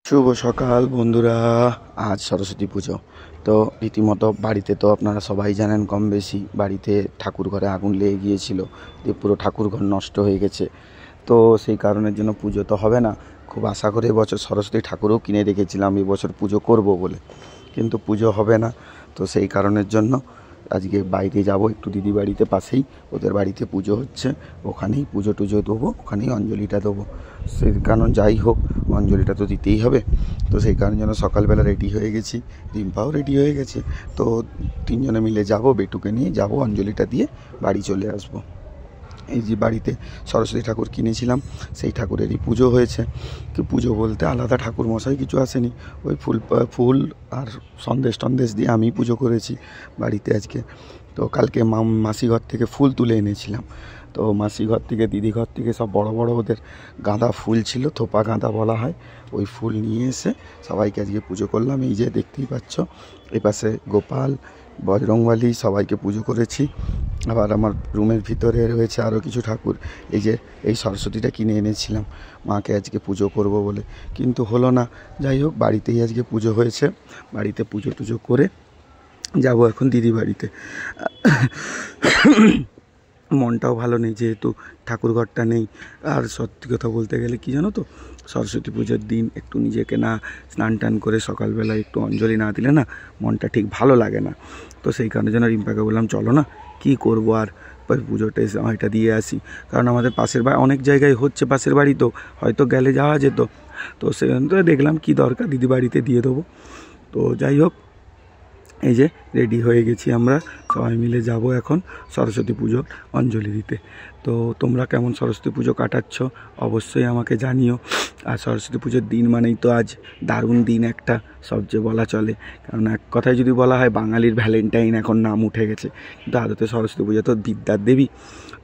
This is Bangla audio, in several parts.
শুভ সকাল বন্ধুরা। আজ সরস্বতী পুজো, তো রীতিমতো বাড়িতে তো আপনারা সবাই জানেন কম বেশি বাড়িতে ঠাকুর ঘরে আগুন লেগে গিয়েছিল, দিয়ে পুরো ঠাকুর ঘর নষ্ট হয়ে গেছে। তো সেই কারণের জন্য পুজো তো হবে না। খুব আশা করে এবছর সরস্বতী ঠাকুরও কিনে রেখেছিলাম এবছর পুজো করব বলে, কিন্তু পুজো হবে না। তো সেই কারণের জন্য আজকে বাইরে যাব, একটু দিদি বাড়িতে পাশেই ওদের বাড়িতে পুজো হচ্ছে, ওখানেই পুজো টুজো দেবো, ওখানেই অঞ্জলিটা দেবো। সেই কারণ যাই হোক অঞ্জলিটা তো দিতেই হবে। তো সেই কারণের জন্য সকালবেলা রেডি হয়ে গেছি, রিম্পাও রেডি হয়ে গেছে। তো তিনজনে মিলে যাব, বেটুকে নিয়ে যাব, অঞ্জলিটা দিয়ে বাড়ি চলে আসবো। এই যে বাড়িতে সরস্বতী ঠাকুর কিনেছিলাম সেই ঠাকুরেরই পুজো হয়েছে। কি পুজো বলতে আলাদা ঠাকুর মশাই কিছু আসেনি, ওই ফুল আর সন্দেশ দিয়ে আমি পুজো করেছি বাড়িতে আজকে। তো কালকে মাসি ঘর থেকে ফুল তুলে এনেছিলাম, তো মাসি ঘর থেকে দিদি ঘর থেকে সব বড় বড় ওদের গাঁদা ফুল ছিল, থোপা গাঁদা বলা হয়, ওই ফুল নিয়ে এসে সবাইকে আজকে পুজো করলাম। এই যে দেখতেই পাচ্ছ এপাশে গোপাল, বজরংবলী সবাইকে পুজো করেছি। আবার আমার রুমের ভিতরে রয়েছে আরও কিছু ঠাকুর। এই যে এই সরস্বতীটা কিনে এনেছিলাম মাকে আজকে পুজো করব বলে, কিন্তু হলো না। যাই হোক বাড়িতেই আজকে পুজো হয়েছে, বাড়িতে পুজো টুজো করে যাব এখন দিদি বাড়িতে। মনটাও ভালো নেই যেহেতু ঠাকুরঘরটা নেই। আর সত্যি কথা বলতে গেলে কি জানো তো, সরস্বতী পুজোর দিন একটু নিজেকে না স্নান টান করে সকালবেলা একটু অঞ্জলি না দিলে না মনটা ঠিক ভালো লাগে না। তো সেই কারণে জন্য রিম্পাকে বললাম চলো না, কি করবো আর, পুজোটা এটা দিয়ে আসি। কারণ আমাদের পাশের বাড়ি অনেক জায়গায় হচ্ছে, পাশের বাড়ি তো হয়তো গেলে যাওয়া যেত। তো সেখানে দেখলাম কি দরকার, দিদি বাড়িতে দিয়ে দেবো। তো যাই হোক এই যে রেডি হয়ে গেছি, আমরা সবাই মিলে যাব এখন সরস্বতী পুজোর অঞ্জলি দিতে। তো তোমরা কেমন সরস্বতী পুজো কাটাচ্ছ অবশ্যই আমাকে জানিও। আর সরস্বতী পুজোর দিন মানেই তো আজ দারুণ দিন একটা, সবচেয়ে বলা চলে। কারণ এক কথায় যদি বলা হয় বাঙালির ভ্যালেন্টাইন এখন নাম উঠে গেছে, কিন্তু আদতে সরস্বতী পুজো তো বিদ্যার দেবী।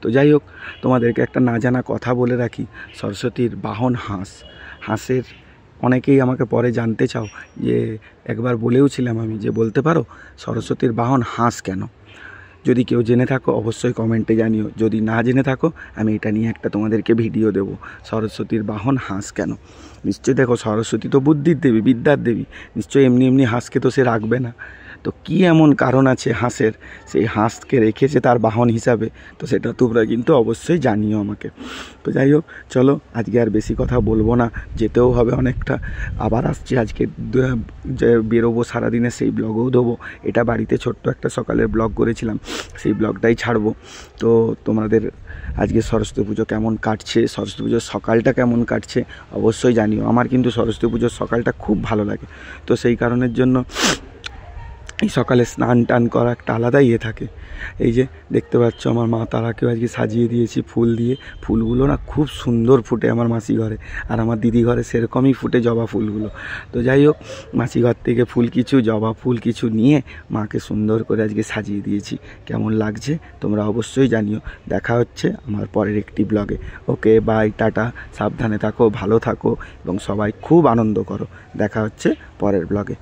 তো যাই হোক তোমাদেরকে একটা না জানা কথা বলে রাখি, সরস্বতীর বাহন হাঁস। হাঁসের অনেকেই আমাকে পরে জানতে চাও যে একবার বলেওছিলাম আমি যে বলতে পারো সরস্বতীর বাহন হাঁস কেন। যদি কেউ জেনে থাকো অবশ্যই কমেন্টে জানিও, যদি না জেনে থাকো আমি এটা নিয়ে একটা তোমাদেরকে ভিডিও দেব, সরস্বতীর বাহন হাঁস কেন। নিশ্চয়ই দেখো সরস্বতী তো বুদ্ধির দেবী, বিদ্যার দেবী, নিশ্চয়ই এমনি এমনি হাঁসকে তো সে রাখবে না। তো কী এমন কারণ আছে হাঁসের, সেই হাঁসকে রেখেছে তার বাহন হিসাবে, তো সেটা তোমরা কিন্তু অবশ্যই জানিও আমাকে। তো যাই হোক চলো আজকে আর বেশি কথা বলবো না, যেতেও হবে অনেকটা। আবার আসছি আজকে যে বেরোবো সারাদিনে সেই ব্লগও দেবো। এটা বাড়িতে ছোট্ট একটা সকালের ব্লগ করেছিলাম, সেই ব্লগটাই ছাড়বো। তো তোমাদের আজকে সরস্বতী পুজো কেমন কাটছে, সরস্বতী পুজোর সকালটা কেমন কাটছে অবশ্যই জানিও। আমার কিন্তু সরস্বতী পুজোর সকালটা খুব ভালো লাগে, তো সেই কারণের জন্য এই সকালে স্নান টান করা একটা আলাদা ইয়ে থাকে। এই যে দেখতে পাচ্ছ আমার মা তারাকেও আজকে সাজিয়ে দিয়েছি ফুল দিয়ে, ফুলগুলো না খুব সুন্দর ফুটে আমার মাসি ঘরে, আর আমার দিদি ঘরে সেরকমই ফুটে জবা ফুলগুলো। তো যাই হোক মাসি ঘর থেকে ফুল কিছু, জবা ফুল কিছু নিয়ে মাকে সুন্দর করে আজকে সাজিয়ে দিয়েছি। কেমন লাগছে তোমরা অবশ্যই জানিও। দেখা হচ্ছে আমার পরের একটি ব্লগে। ওকে বাই, টাটা, সাবধানে থাকো, ভালো থাকো এবং সবাই খুব আনন্দ করো। দেখা হচ্ছে পরের ব্লগে।